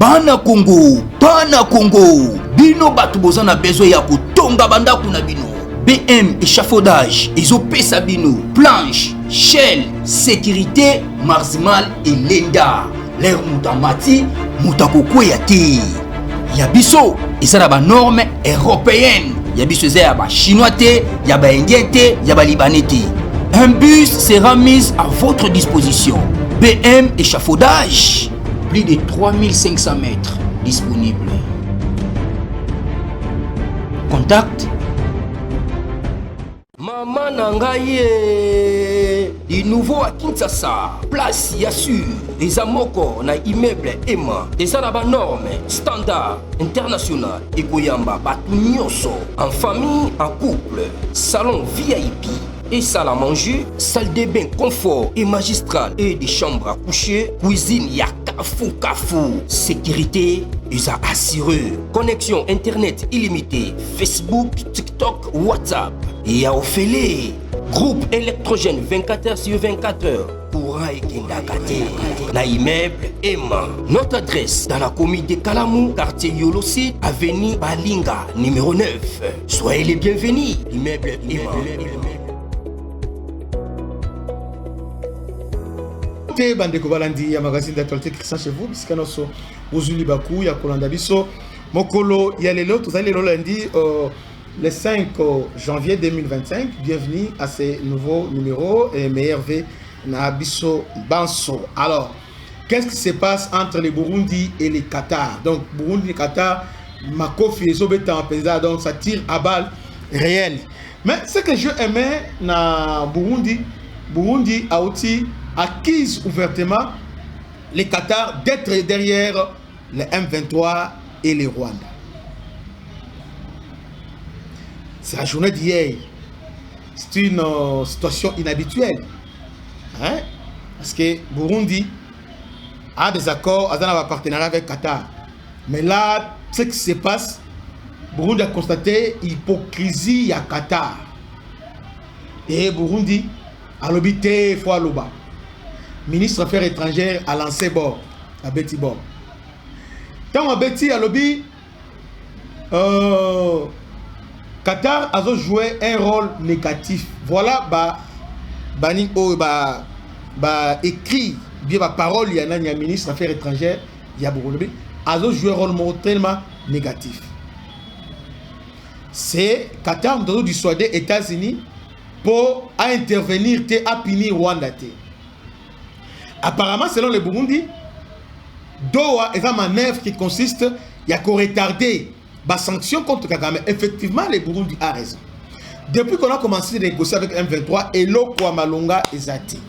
Bana Congo, bino batu boza na besoin ya kotonga bandaku na bino. BM échafaudage, ezopesa bino planche, shell, sécurité, marzimal et lenda. L'air mutamati, mutakokweya te. Yabiso, eza na ba norme européenne. Yabiso eza ya ba chinois te, ya ba indien te, ya ba libanais te. Un bus sera mis à votre disposition. BM échafaudage, plus de 3500 mètres disponibles. Contact Maman Nangaye, du nouveau à Kinshasa, place Yassur, des amoko na immeuble Emma, des arabes normes, standard, international, et Goyamba, Batunyoso, en famille, en couple, salon VIP. Et salle à manger, salle de bain confort et magistrale et des chambres à coucher, cuisine ya kafou, sécurité isa assuré, connexion internet illimité, Facebook, TikTok, WhatsApp et ya ofele, groupe électrogène 24h/24 courant et kindakate, na immeuble Emma. Notre adresse dans la commune de Kalamou, quartier Yolosi, avenue Balinga, numéro 9. Soyez les bienvenus, immeuble Emma. Bandeko balandi ya magazine d'actualité Christian chez vous bisika noso uzuli baku ya kolanda biso mokolo ya lelo tozali lelo lundi le 5 janvier 2025. Bienvenue à ce nouveau numéro et MRV na biso Banso. Alors, qu'est-ce qui se passe entre le Burundi et le Qatar? Donc Burundi et Qatar makofi ezobeta en pesa, donc ça tire à balles réelles. Mais ce que je aimais na Burundi a aussi acquise ouvertement les Qatar d'être derrière les M23 et les Rwanda. C'est la journée d'hier. C'est une situation inhabituelle. Hein? Parce que Burundi a des accords, a un partenariat avec Qatar. Mais là, ce qui se passe, Burundi a constaté l'hypocrisie à Qatar. Et Burundi a l'obité fois l'oba. Ministre Affaires étrangères a lancé bord, à Betty Bord. Tant à Betty a lobby, Qatar a joué un rôle négatif. Voilà, écrit, bien ma parole, il y a un ministre Affaires étrangères, il y a Burundi, a joué un rôle tellement négatif. C'est Qatar a dissuadé les États-Unis pour intervenir à punir Rwanda. Apparemment, selon le Burundi, Doha est une manœuvre qui consiste à retarder les sanctions contre Kagame. Effectivement, le Burundi a raison. Depuis qu'on a commencé à négocier avec M23, et l'Oko Malonga est zati.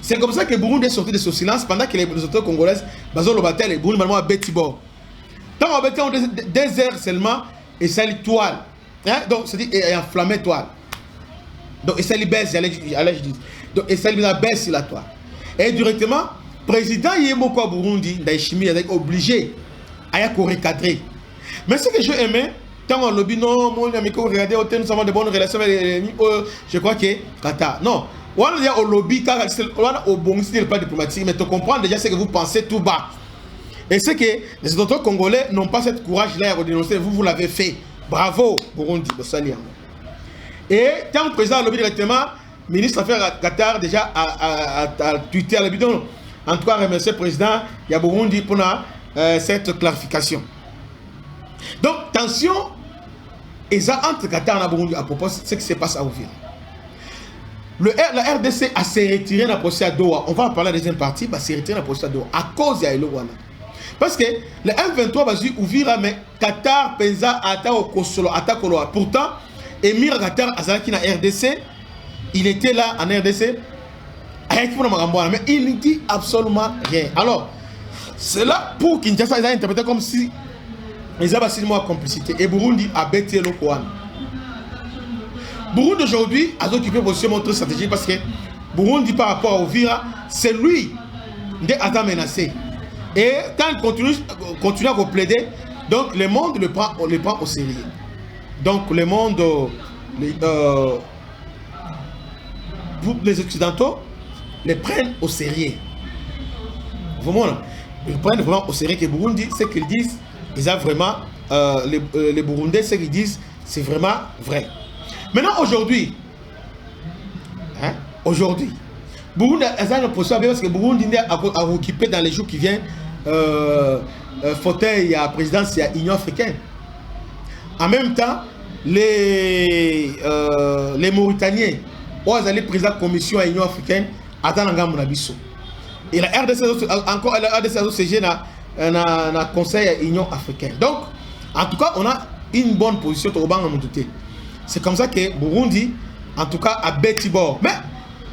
C'est comme ça que le Burundi est sorti de ce silence pendant que les autorités congolaises, le bataille, le Burundi a Betty Bord. Tant qu'on a Betty, on a 2 heures seulement, et ça toile. Hein? Donc, c'est-à-dire, et enflammé toile. Donc, et ça lui baisse, donc, et ça lui baisse la toile. Et directement, le président Yemoko Burundi, Ndaïchimi, est obligé à recadrer. Mais ce que je aimais, tant on lobby, non, mon ami, regardez, nous avons de bonnes relations avec je crois que Qatar. Non, on a dit au lobby, car on a au bon style pas diplomatique, mais tu comprends déjà ce que vous pensez tout bas. Et c'est que les autres Congolais n'ont pas ce courage-là à dénoncer, vous l'avez fait. Bravo, Burundi, le salut. Et tant le président lobby directement, ministre Affaires Qatar déjà a tweeté à la bidon. En tout cas, remercier le président Burundi pour cette clarification. Donc, tension entre Qatar et Burundi à propos de ce qui se passe à Ouvira. La RDC a se retiré dans le procès à Doha. On va en parler la deuxième partie, va se retirer dans le procès à Doha à cause de Rwanda. Parce que le M23 va dire Ouvira, mais Qatar, Penza, Ata au Kosolo, Ata Koloa. Pourtant, Émir Qatar Azaki na RDC. Il était là en RDC, mais il ne dit absolument rien. Alors, c'est là pour Kinshasa, ils ont interprété comme si ils avaient signé une complicité. Et Burundi a bêté le Kouan. Burundi aujourd'hui a occupé une position très stratégique parce que Burundi par rapport à Ouvira, c'est lui qui a menacé. Et quand il continue à plaider, donc le monde le prend au sérieux. Donc le monde... les Occidentaux les prennent au sérieux. Vraiment. ils prennent vraiment au sérieux que Burundi, ce qu'ils disent, ils ont vraiment, les Burundais, ce qu'ils disent, c'est vraiment vrai. Maintenant, aujourd'hui, Burundi a une position parce que Burundi a occupé dans les jours qui viennent fauteuil à la présidence à l'Union africaine. En même temps, les Mauritaniens, ils ont président de la commission à l'Union africaine, et la RDC encore la RDC a siégé dans le conseil à l'Union africaine. Donc, en tout cas, on a une bonne position au banc. C'est comme ça que Burundi, en tout cas, a bêti bord. Mais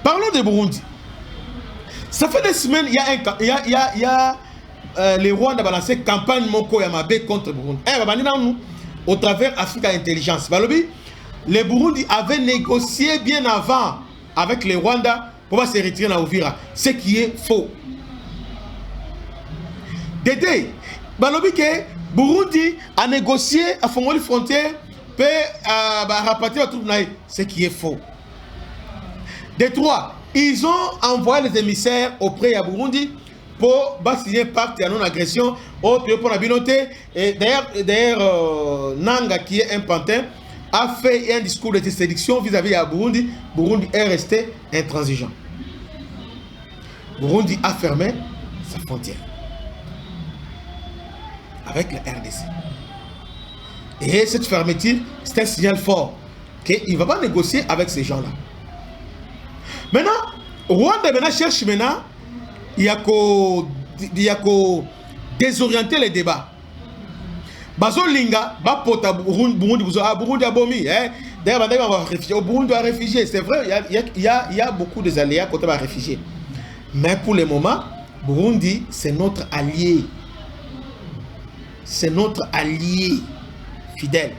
parlons de Burundi. Ça fait des semaines, il y a les Rwandais ont lancé campagne Moko Yamabe contre Burundi. Au travers Africa Intelligence. Les Burundi avaient négocié bien avant avec les Rwandais pour se retirer dans Uvira. Ce qui est faux. Dédé, Burundi a négocié à Fongoli frontière pour rapatrier tout le monde. Ce qui est faux. Détroit, ils ont envoyé les émissaires auprès de Burundi pour signer pacte à non-agression pour la communauté. Et d'ailleurs, Nanga, qui est un pantin, a fait un discours de séduction vis-à-vis de Burundi. Burundi est resté intransigeant. Burundi a fermé sa frontière avec la RDC. Et cette fermeture, c'est un signal fort qu'il ne va pas négocier avec ces gens-là. Maintenant, Rwanda cherche maintenant, il y a qu'à désorienter les débats. Bazo Linga, Bapota Burundi a bomi. D'ailleurs, on va réfugier. Au Burundi, on va réfugier. C'est vrai, il y a beaucoup de aléas quand on va réfugier. Mais pour le moment, Burundi, c'est notre allié. C'est notre allié fidèle.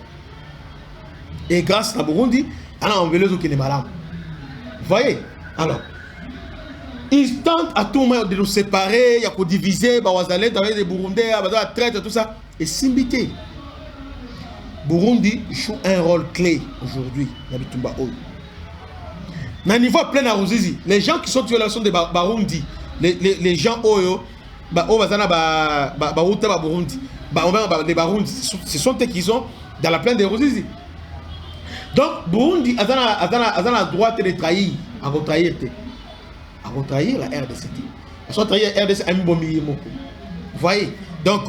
Et grâce à Burundi, on veut les autres malades. Vous voyez? Alors, ils tentent à tout moment de nous séparer, il y a qu'à diviser, les Burundais, la traite, tout ça. Et Simbité. Burundi joue un rôle clé aujourd'hui. Dans le niveau plein à Ruzizi, les gens qui sont tués là sont des Barundi. Les gens Oyo, Burundi. Les Barundi, ce sont eux qui sont dans la plaine de Ruzizi. Donc, Burundi a le droit de trahir, à retrahir la RDC. Ils sont trahis la RDC à Vous voyez? Donc,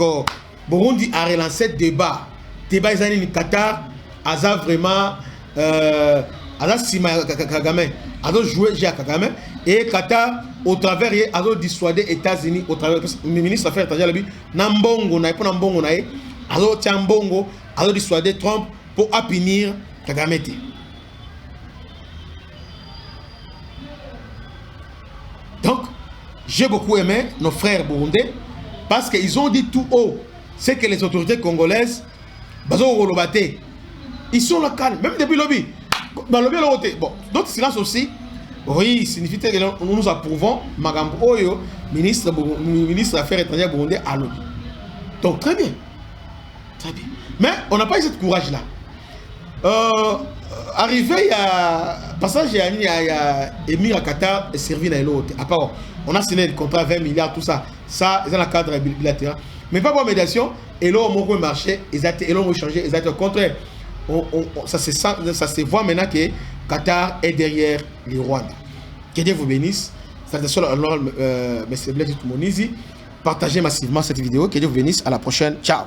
Burundi a relancé le débat. Débat, ils ont dit Qatar, a vraiment. Sima Kagame, a joué à Kagame. Et Qatar, au travers, a dissuadé les États-Unis, au travers le ministre des Affaires étrangères, Nambongo, a dissuadé Trump pour punir Kagame. Donc, j'ai beaucoup aimé nos frères burundais parce qu'ils ont dit tout haut ce que les autorités congolaises, ils sont là calmes, même depuis le lobby. Bon, d'autres silence aussi, oui, signifie que nous approuvons Magambo Oyo, ministre des Affaires étrangères burundais à lobby. Donc, très bien. Très bien. Mais on n'a pas eu ce courage-là. Arrivé à passage, il y a émir à Qatar et servi dans l'autre. À part, on a signé le contrat 20 milliards, tout ça. Ça, c'est dans le cadre bilatéral. Mais pas pour médiation. Et là, on a marché, ils ont changé, ils ont au contraire. Ça se voit maintenant que Qatar est derrière les Rwandais. Que Dieu vous bénisse. C'est sur M. Blaise Monizi. Partagez massivement cette vidéo. Que Dieu vous bénisse. À la prochaine. Ciao.